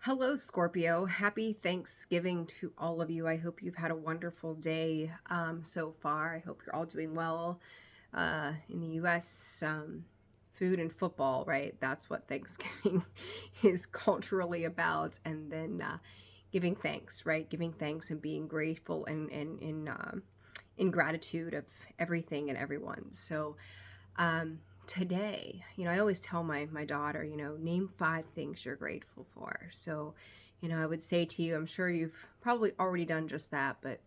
Hello, Scorpio. Happy Thanksgiving to all of you. I hope you've had a wonderful day so far. I hope you're all doing well in the U.S. Food and football, right? That's what Thanksgiving is culturally about. And then giving thanks, right? Giving thanks and being grateful and in gratitude of everything and everyone. So today, I always tell my daughter, name 5 things you're grateful for. So, I would say to you, I'm sure you've probably already done just that, but,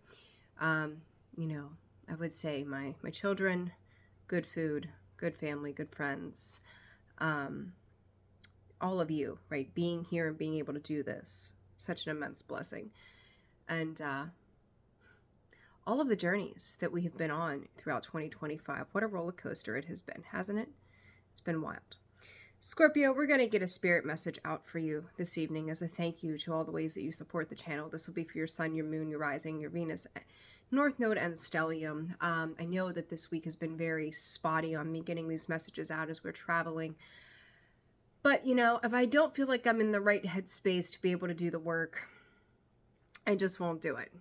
you know, I would say my children, good food, good family, good friends, all of you, right? Being here and being able to do this, such an immense blessing. And, all of the journeys that we have been on throughout 2025. What a roller coaster it has been, hasn't it? It's been wild. Scorpio, we're going to get a spirit message out for you this evening as a thank you to all the ways that you support the channel. This will be for your sun, your moon, your rising, your Venus, North Node, and stellium. I know that this week has been very spotty on me getting these messages out as we're traveling. But, if I don't feel like I'm in the right headspace to be able to do the work, I just won't do it,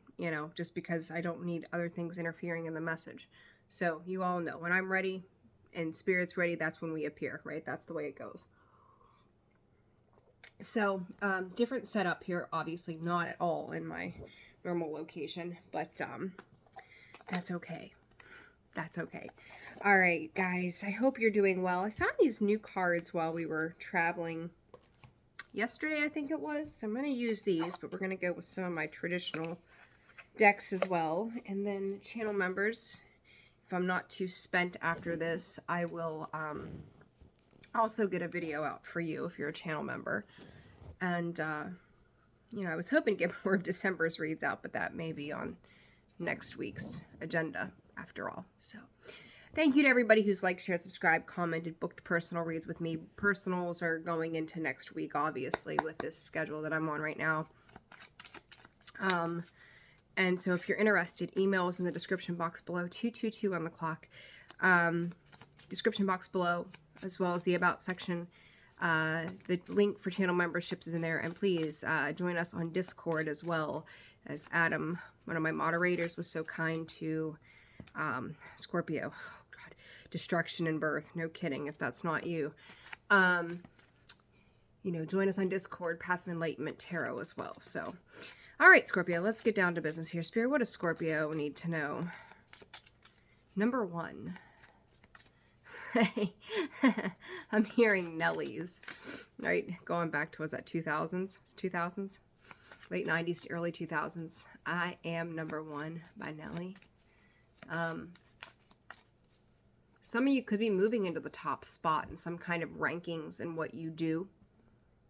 just because I don't need other things interfering in the message. So you all know when I'm ready and spirit's ready, that's when we appear, right? That's the way it goes. So different setup here, obviously not at all in my normal location, but that's okay. That's okay. All right, guys, I hope you're doing well. I found these new cards while we were traveling yesterday, I think it was. So I'm going to use these, but we're going to go with some of my traditional decks as well. And then channel members, if I'm not too spent after this, I will also get a video out for you if you're a channel member. And, I was hoping to get more of December's reads out, but that may be on next week's agenda after all. So thank you to everybody who's liked, shared, subscribed, commented, booked personal reads with me. Personals are going into next week, obviously, with this schedule that I'm on right now. And so if you're interested, email is in the description box below, 222 on the clock. Description box below, as well as the About section. The link for channel memberships is in there. And please join us on Discord as well, as Adam, one of my moderators, was so kind to Scorpio. Destruction and birth. No kidding, if that's not you. Join us on Discord, Path of Enlightenment Tarot as well. So, all right, Scorpio, let's get down to business here. Spirit, what does Scorpio need to know? Number 1. I'm hearing Nellies, right? Going back to, was that 2000s? 2000s? Late 90s to early 2000s. I Am Number 1 by Nelly. Some of you could be moving into the top spot in some kind of rankings in what you do,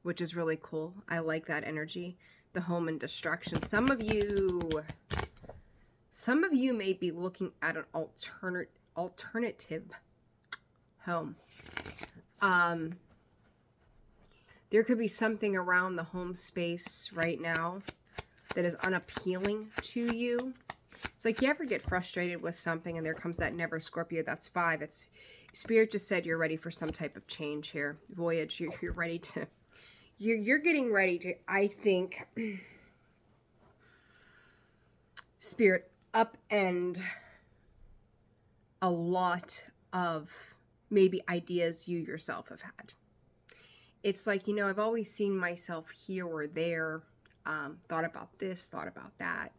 which is really cool. I like that energy. The home and destruction. Some of you may be looking at an alternative home. There could be something around the home space right now that is unappealing to you. It's like you ever get frustrated with something and there comes that never, Scorpio. That's 5. It's Spirit just said you're ready for some type of change here. Voyage, you're ready to, you're getting ready to, I think, Spirit, upend a lot of maybe ideas you yourself have had. It's like, I've always seen myself here or there, thought about this, thought about that.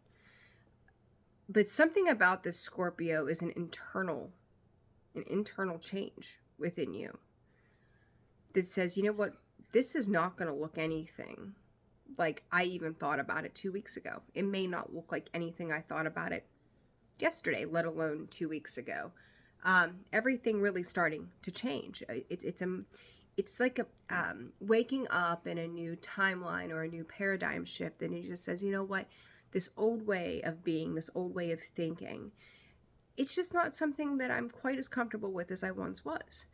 But something about this, Scorpio, is an internal change within you that says, you know what, this is not going to look anything like I even thought about it 2 weeks ago. It may not look like anything I thought about it yesterday, let alone 2 weeks ago. Everything really starting to change. It's like a waking up in a new timeline or a new paradigm shift, and it just says, you know what, this old way of being, this old way of thinking, it's just not something that I'm quite as comfortable with as I once was.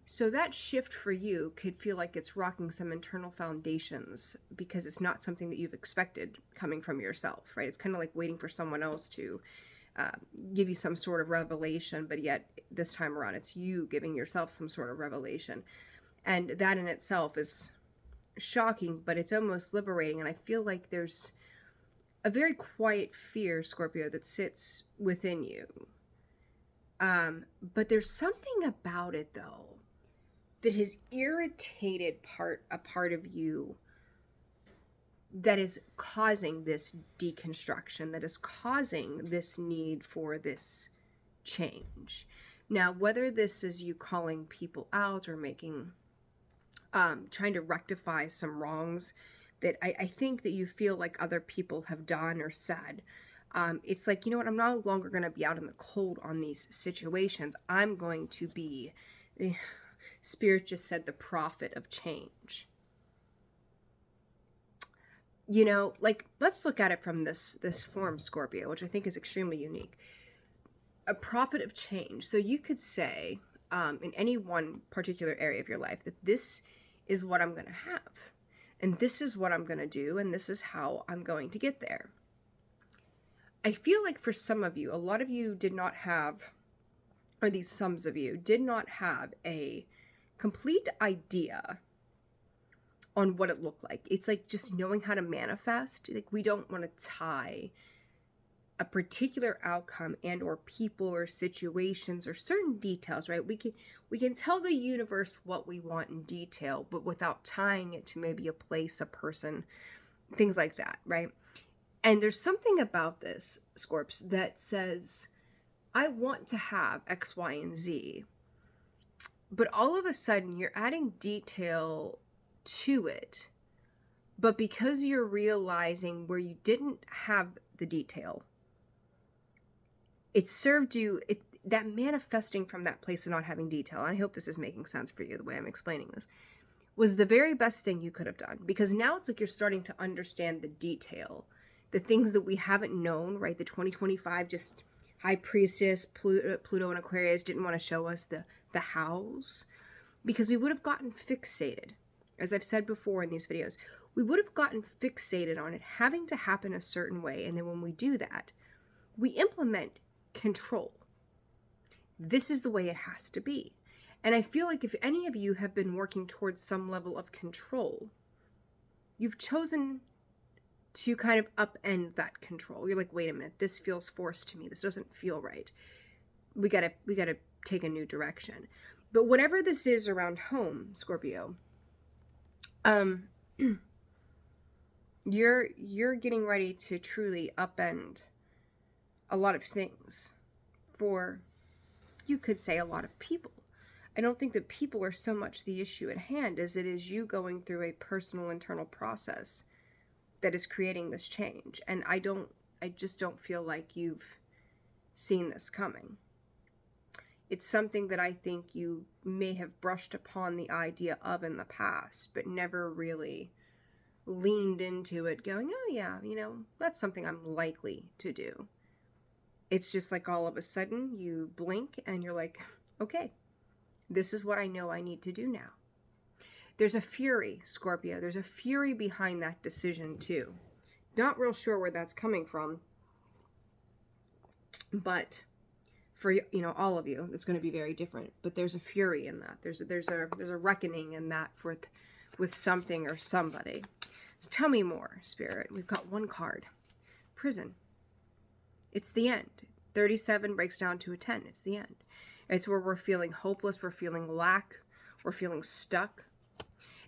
So that shift for you could feel like it's rocking some internal foundations because it's not something that you've expected coming from yourself, right? It's kind of like waiting for someone else to give you some sort of revelation, but yet this time around it's you giving yourself some sort of revelation. And that in itself is shocking, but it's almost liberating. And I feel like there's a very quiet fear, Scorpio, that sits within you. But there's something about it, though, that has irritated a part of you that is causing this deconstruction, that is causing this need for this change. Now, whether this is you calling people out or making, trying to rectify some wrongs that I think that you feel like other people have done or said, it's like, you know what, I'm no longer going to be out in the cold on these situations. I'm going to be, Spirit just said, the prophet of change. You know, like, let's look at it from this form, Scorpio, which I think is extremely unique. A prophet of change. So you could say, in any one particular area of your life, that this is what I'm going to have, and this is what I'm going to do, and this is how I'm going to get there. I feel like for some of you, a lot of you did not have, or these sums of you, did not have a complete idea on what it looked like. It's like just knowing how to manifest. Like, we don't want to tie a particular outcome and or people or situations or certain details, right? We can tell the universe what we want in detail, but without tying it to maybe a place, a person, things like that, right? And there's something about this, Scorps, that says, I want to have X, Y, and Z, but all of a sudden you're adding detail to it, but because you're realizing where you didn't have the detail, it served you, that manifesting from that place of not having detail, and I hope this is making sense for you the way I'm explaining this, was the very best thing you could have done, because now it's like you're starting to understand the detail, the things that we haven't known, right? The 2025 just High Priestess, Pluto and Aquarius didn't want to show us the hows, because we would have gotten fixated. As I've said before in these videos, we would have gotten fixated on it having to happen a certain way. And then when we do that, we implement control. This is the way it has to be. And I feel like if any of you have been working towards some level of control, you've chosen to kind of upend that control. You're like, wait a minute, this feels forced to me. This doesn't feel right. We gotta take a new direction. But whatever this is around home, Scorpio, you're getting ready to truly upend a lot of things for, you could say, a lot of people. I don't think that people are so much the issue at hand as it is you going through a personal internal process that is creating this change. And I just don't feel like you've seen this coming. It's something that I think you may have brushed upon the idea of in the past, but never really leaned into it going, oh yeah, you know, that's something I'm likely to do. It's just like all of a sudden you blink and you're like, okay, this is what I know I need to do now. There's a fury, Scorpio. There's a fury behind that decision too. Not real sure where that's coming from, but for, you know, all of you, it's going to be very different. But there's a fury in that. There's a reckoning in that with something or somebody. So tell me more, Spirit. We've got one card. Prison. It's the end. 37 breaks down to a 10. It's the end. It's where we're feeling hopeless. We're feeling lack. We're feeling stuck.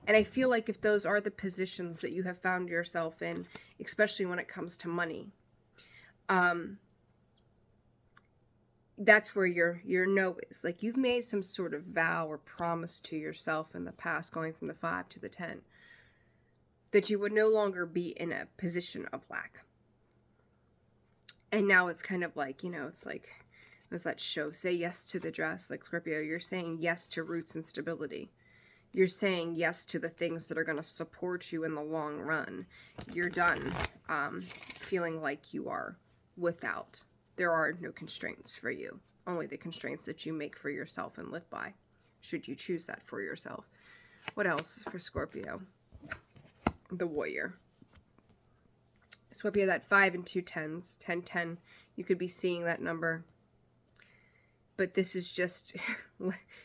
And I feel like if those are the positions that you have found yourself in, especially when it comes to money, that's where your no is. Like, you've made some sort of vow or promise to yourself in the past, going from the 5 to the 10, that you would no longer be in a position of lack. And now it's kind of like, you know, it's like, was that show, Say Yes to the Dress? Like, Scorpio, you're saying yes to roots and stability. You're saying yes to the things that are going to support you in the long run. You're done feeling like you are without. There are no constraints for you. Only the constraints that you make for yourself and live by, should you choose that for yourself. What else for Scorpio? The Warrior. Scorpio, that 5 and 2 10s. 10, 10. You could be seeing that number. But this is just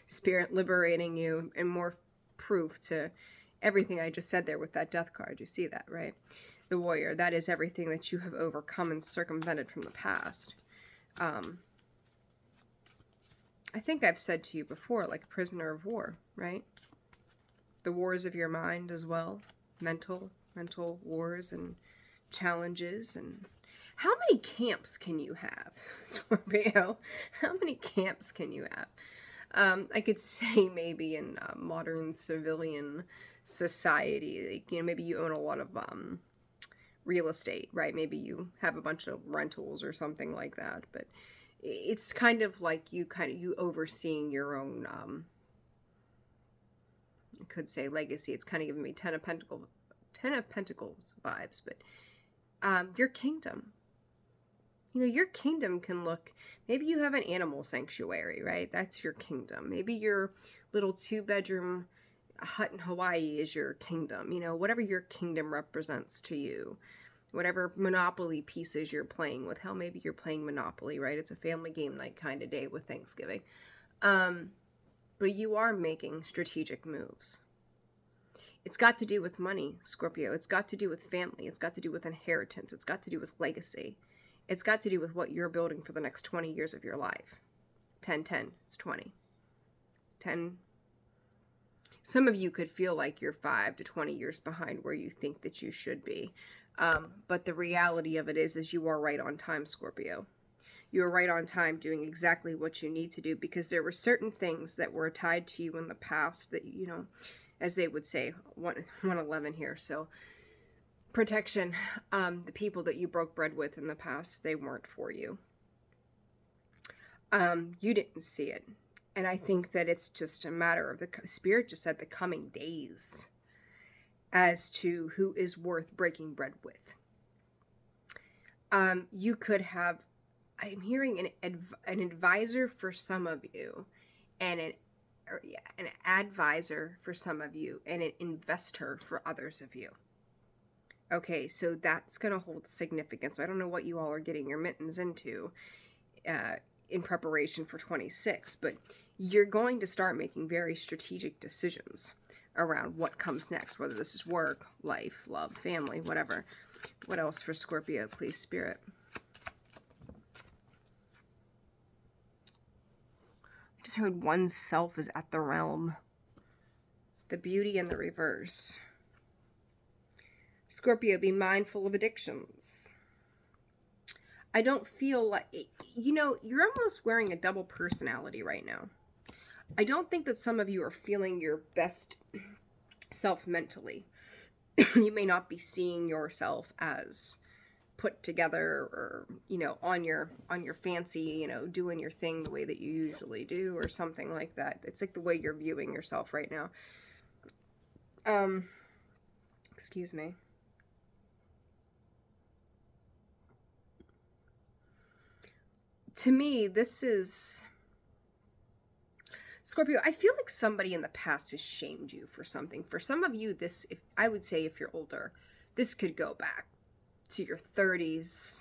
Spirit liberating you and more proof to everything I just said there with that death card. You see that, right? The warrior, that is everything that you have overcome and circumvented from the past. I think I've said to you before, like a prisoner of war, right? The wars of your mind as well. Mental wars and challenges. And how many camps can you have, Scorpio? How many camps can you have? I could say maybe in modern civilian society, like, you know, maybe you own a lot of real estate, right? Maybe you have a bunch of rentals or something like that, but it's kind of like you overseeing your own, I could say legacy. It's kind of giving me Ten of Pentacles vibes, but your kingdom. You know, your kingdom can look, maybe you have an animal sanctuary, right? That's your kingdom. Maybe your little 2-bedroom hut in Hawaii is your kingdom. You know, whatever your kingdom represents to you. Whatever Monopoly pieces you're playing with. Hell, maybe you're playing Monopoly, right? It's a family game night kind of day with Thanksgiving. But you are making strategic moves. It's got to do with money, Scorpio. It's got to do with family. It's got to do with inheritance. It's got to do with legacy. It's got to do with what you're building for the next 20 years of your life. 10, 10, it's 20. 10. Some of you could feel like you're 5 to 20 years behind where you think that you should be. But the reality of it is you are right on time, Scorpio. You are right on time doing exactly what you need to do, because there were certain things that were tied to you in the past that, you know, as they would say, 111 here. So protection, the people that you broke bread with in the past, they weren't for you. You didn't see it. And I think that it's just a matter of, the Spirit just said, the coming days, as to who is worth breaking bread with. You could have, I'm hearing an advisor for some of you, and an advisor for some of you, and an investor for others of you. Okay, so that's going to hold significance. I don't know what you all are getting your mittens into in preparation for 26, but you're going to start making very strategic decisions around what comes next, whether this is work, life, love, family, whatever. What else for Scorpio, please, Spirit? I just heard oneself is at the realm. The beauty and the reverse. Scorpio, be mindful of addictions. I don't feel like, you know, you're almost wearing a double personality right now. I don't think that some of you are feeling your best self mentally. You may not be seeing yourself as put together, or, you know, on your fancy, you know, doing your thing the way that you usually do, or something like that. It's like the way you're viewing yourself right now. Excuse me. To me, this is, Scorpio, I feel like somebody in the past has shamed you for something. For some of you, this, I would say if you're older, this could go back to your 30s,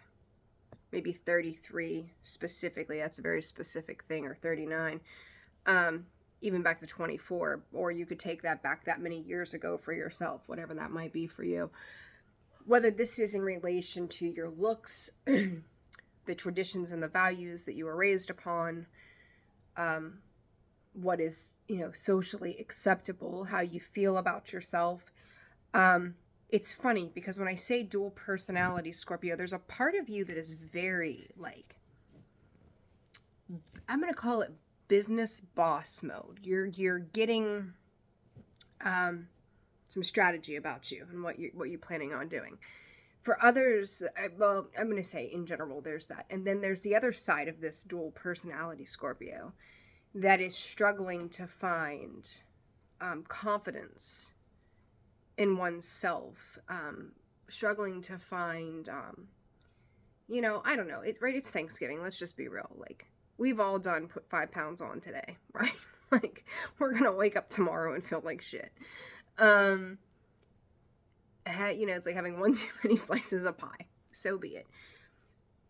maybe 33 specifically. That's a very specific thing, or 39. Even back to 24. Or you could take that back that many years ago for yourself, whatever that might be for you. Whether this is in relation to your looks, the traditions and the values that you were raised upon, what is, you know, socially acceptable, how you feel about yourself. It's funny because when I say dual personality, Scorpio, there's a part of you that is very, like, I'm going to call it business boss mode. You're getting some strategy about you and what you're planning on doing. For others, well, I'm going to say in general, there's that. And then there's the other side of this dual personality, Scorpio, that is struggling to find confidence in oneself, struggling to find, you know, I don't know, right? It's Thanksgiving. Let's just be real. Like, we've all done put 5 pounds on today, right? Like, we're going to wake up tomorrow and feel like shit. You know, it's like having one too many slices of pie. So be it.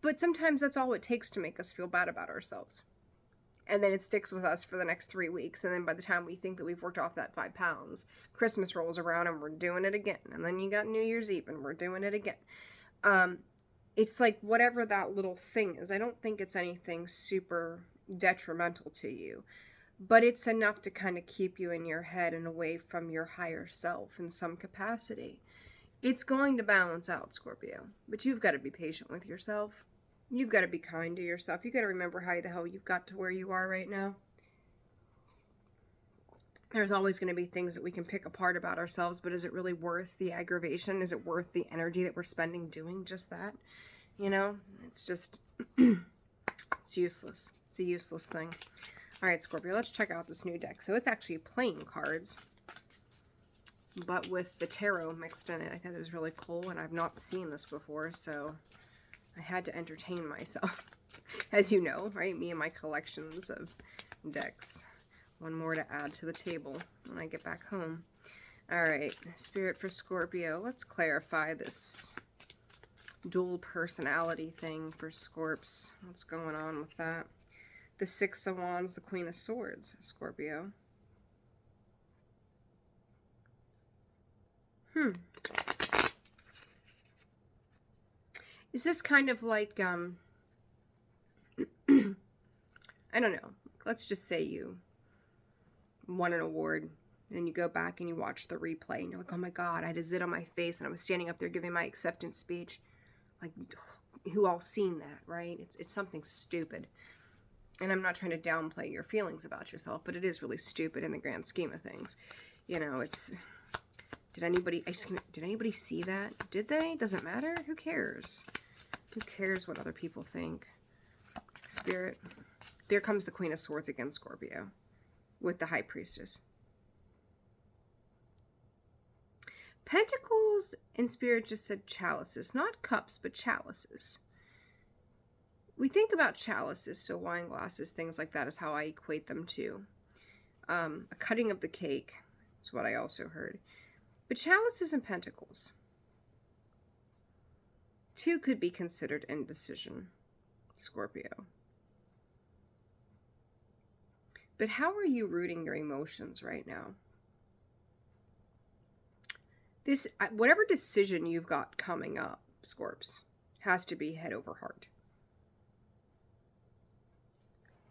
But sometimes that's all it takes to make us feel bad about ourselves. And then it sticks with us for the next 3 weeks. And then by the time we think that we've worked off that 5 pounds, Christmas rolls around and we're doing it again. And then you got New Year's Eve and we're doing it again. It's like whatever that little thing is. I don't think it's anything super detrimental to you. But it's enough to kind of keep you in your head and away from your higher self in some capacity. It's going to balance out, Scorpio. But you've got to be patient with yourself. You've got to be kind to yourself. You've got to remember how the hell you've got to where you are right now. There's always going to be things that we can pick apart about ourselves, but is it really worth the aggravation? Is it worth the energy that we're spending doing just that? You know, it's just, it's useless. It's a useless thing. All right, Scorpio, let's check out this new deck. So it's actually playing cards, but with the tarot mixed in it. I thought it was really cool, and I've not seen this before, so I had to entertain myself, as you know, right? Me and my collections of decks. One more to add to the table when I get back home. All right, Spirit for Scorpio. Let's clarify this dual personality thing for Scorps. What's going on with that? The Six of Wands, the Queen of Swords, Scorpio. Is this kind of like, I don't know. Let's just say you won an award and you go back and you watch the replay and you're like, oh my God, I had a zit on my face and I was standing up there giving my acceptance speech. Like, who all seen that, right? It's something stupid. And I'm not trying to downplay your feelings about yourself, but it is really stupid in the grand scheme of things. You know, it's, did anybody see that? Did they? Doesn't matter. Who cares? Who cares what other people think? Spirit, there comes the Queen of Swords again, Scorpio, with the High Priestess. Pentacles and Spirit just said chalices, not cups, but chalices. We think about chalices, so wine glasses, things like that is how I equate them to. A cutting of the cake is what I also heard. But chalices and pentacles. 2 could be considered indecision, Scorpio. But how are you rooting your emotions right now? This, whatever decision you've got coming up, Scorps, has to be head over heart.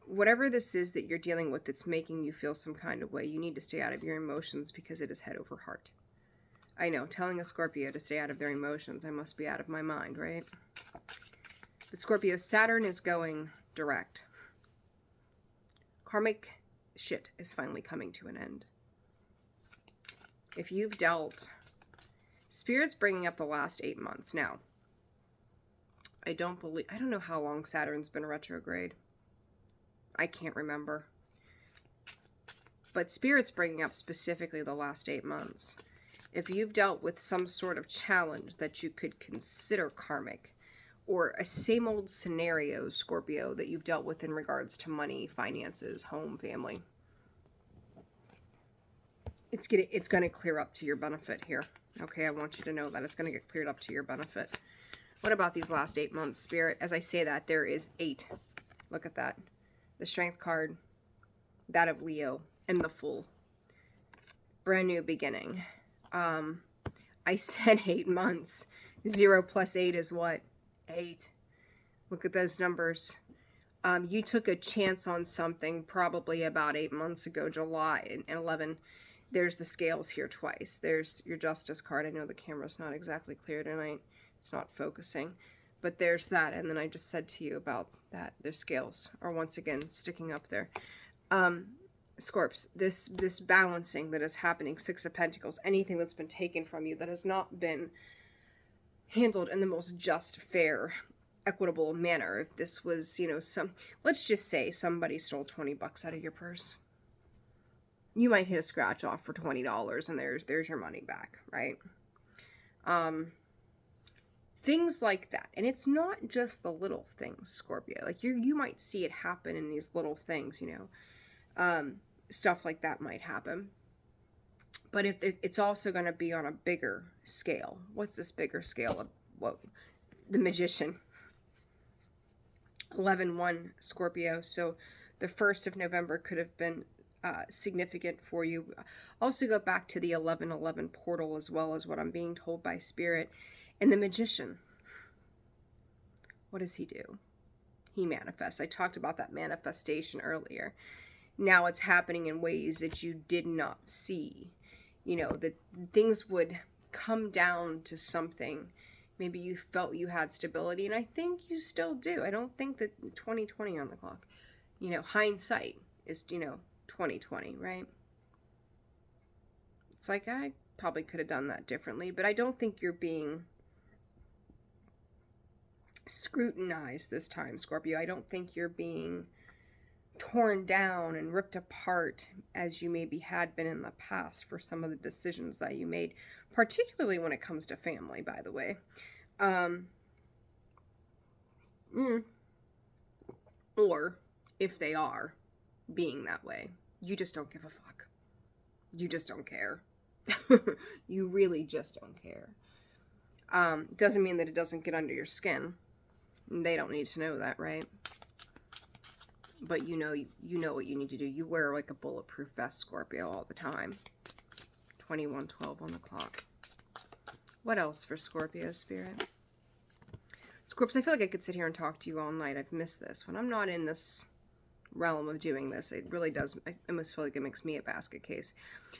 Whatever this is that you're dealing with that's making you feel some kind of way, you need to stay out of your emotions because it is head over heart. I know, telling a Scorpio to stay out of their emotions, I must be out of my mind, right? But Scorpio, Saturn is going direct. Karmic shit is finally coming to an end. If you've dealt, Spirit's bringing up the last 8 months. Now, I don't know how long Saturn's been retrograde. I can't remember. But Spirit's bringing up specifically the last 8 months. If you've dealt with some sort of challenge that you could consider karmic, or a same old scenario, Scorpio, that you've dealt with in regards to money, finances, home, family, it's going to clear up to your benefit here. Okay, I want you to know that it's going to get cleared up to your benefit. What about these last 8 months, Spirit? As I say that, there is 8. Look at that. The Strength card, that of Leo, and the Fool. Brand new beginning. I said 8 months. 0 plus 8 is what? 8. Look at those numbers. You took a chance on something probably about 8 months ago, July and 11. There's the scales here twice. There's your Justice card. I know the camera's not exactly clear tonight. It's not focusing. But there's that. And then I just said to you about that. The scales are once again sticking up there. Scorps, this balancing that is happening, 6 of Pentacles, anything that's been taken from you that has not been handled in the most just, fair, equitable manner. If this was, you know, let's just say somebody stole 20 bucks out of your purse. You might hit a scratch off for $20 and there's your money back, right? Things like that. And it's not just the little things, Scorpio. Like you might see it happen in these little things, you know. Stuff like that might happen. But if it's also going to be on a bigger scale. What's this bigger scale of? Whoa, the Magician. 11-1 Scorpio. So The 1st of November could have been significant for you. Also go back to the 1111 portal as well as what I'm being told by Spirit. And the Magician. What does he do? He manifests. I talked about that manifestation earlier. Now it's happening in ways that you did not see. You know, that things would come down to something. Maybe you felt you had stability, and I think you still do. I don't think that 2020 on the clock. You know, hindsight is, 2020, right? It's like, I probably could have done that differently, but I don't think you're being scrutinized this time, Scorpio. I don't think you're being torn down and ripped apart as you maybe had been in the past for some of the decisions that you made, particularly when it comes to family, by the way. Or if they are being that way, you just don't give a fuck. You just don't care. You really just don't care. Doesn't mean that it doesn't get under your skin. They don't need to know that, right? But you know what you need to do. You wear like a bulletproof vest, Scorpio, all the time. 2112 on the clock. What else for Scorpio, Spirit? Scorpios, I feel like I could sit here and talk to you all night. I've missed this. When I'm not in this realm of doing this, it really does. I almost feel like it makes me a basket case.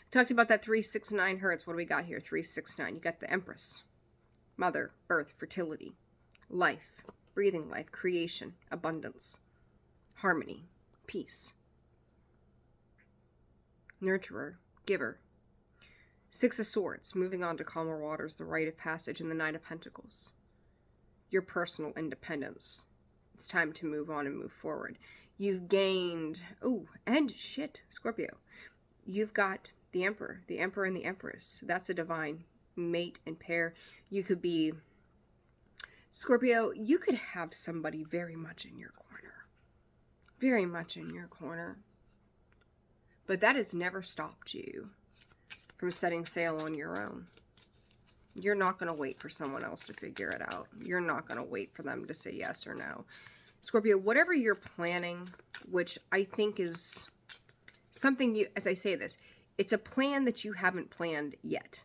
Talked about that 369 hertz. What do we got here? 369. You got the Empress. Mother, birth, fertility, life, breathing life, creation, abundance, harmony, peace, nurturer, giver. 6 of Swords, moving on to calmer waters, the rite of passage, and the Knight of Pentacles. Your personal independence. It's time to move on and move forward. You've gained, and shit, Scorpio. You've got the Emperor and the Empress. That's a divine mate and pair. You could be, Scorpio, you could have somebody very much in your corner. Very much in your corner. But that has never stopped you from setting sail on your own. You're not going to wait for someone else to figure it out. You're not going to wait for them to say yes or no. Scorpio, whatever you're planning, which I think is something you, as I say this, it's a plan that you haven't planned yet.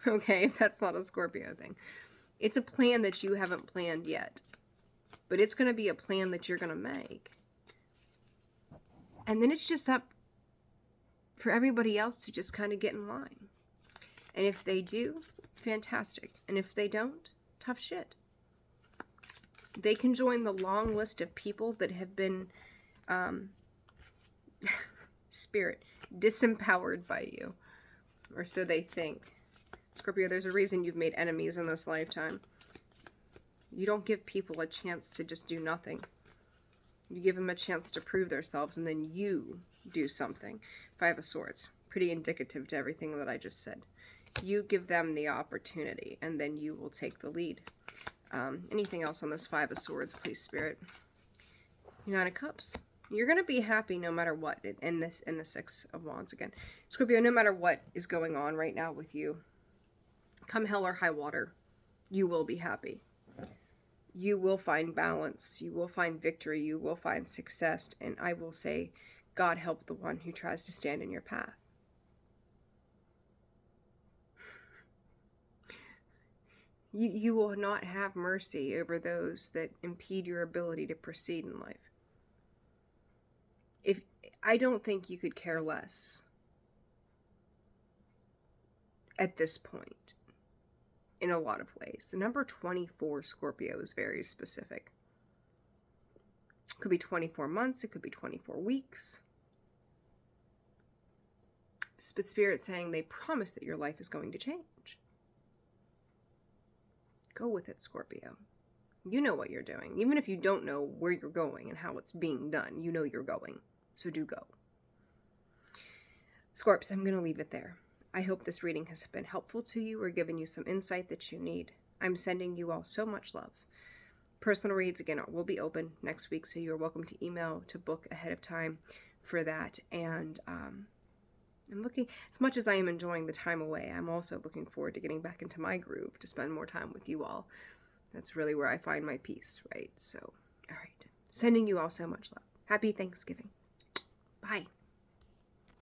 Okay, that's not a Scorpio thing. It's a plan that you haven't planned yet. But it's going to be a plan that you're going to make. And then it's just up for everybody else to just kind of get in line. And if they do, fantastic. And if they don't, tough shit. They can join the long list of people that have been, Spirit, disempowered by you. Or so they think. Scorpio, there's a reason you've made enemies in this lifetime. You don't give people a chance to just do nothing. You give them a chance to prove themselves, and then you do something. 5 of Swords. Pretty indicative to everything that I just said. You give them the opportunity, and then you will take the lead. Anything else on this 5 of Swords, please, Spirit? Nine of Cups. You're going to be happy no matter what in the 6 of Wands again. Scorpio, no matter what is going on right now with you, come hell or high water, you will be happy. You will find balance. You will find victory. You will find success. And I will say, God help the one who tries to stand in your path. You will not have mercy over those that impede your ability to proceed in life. I don't think you could care less at this point in a lot of ways. The number 24, Scorpio, is very specific. It could be 24 months. It could be 24 weeks. But Spirit's saying they promise that your life is going to change. Go with it, Scorpio. You know what you're doing. Even if you don't know where you're going and how it's being done, you know you're going. So do go. Scorps, I'm going to leave it there. I hope this reading has been helpful to you or given you some insight that you need. I'm sending you all so much love. Personal reads, again, will be open next week, so you're welcome to email to book ahead of time for that. And I'm looking, as much as I am enjoying the time away, I'm also looking forward to getting back into my groove to spend more time with you all. That's really where I find my peace, right? So, all right. Sending you all so much love. Happy Thanksgiving. Bye.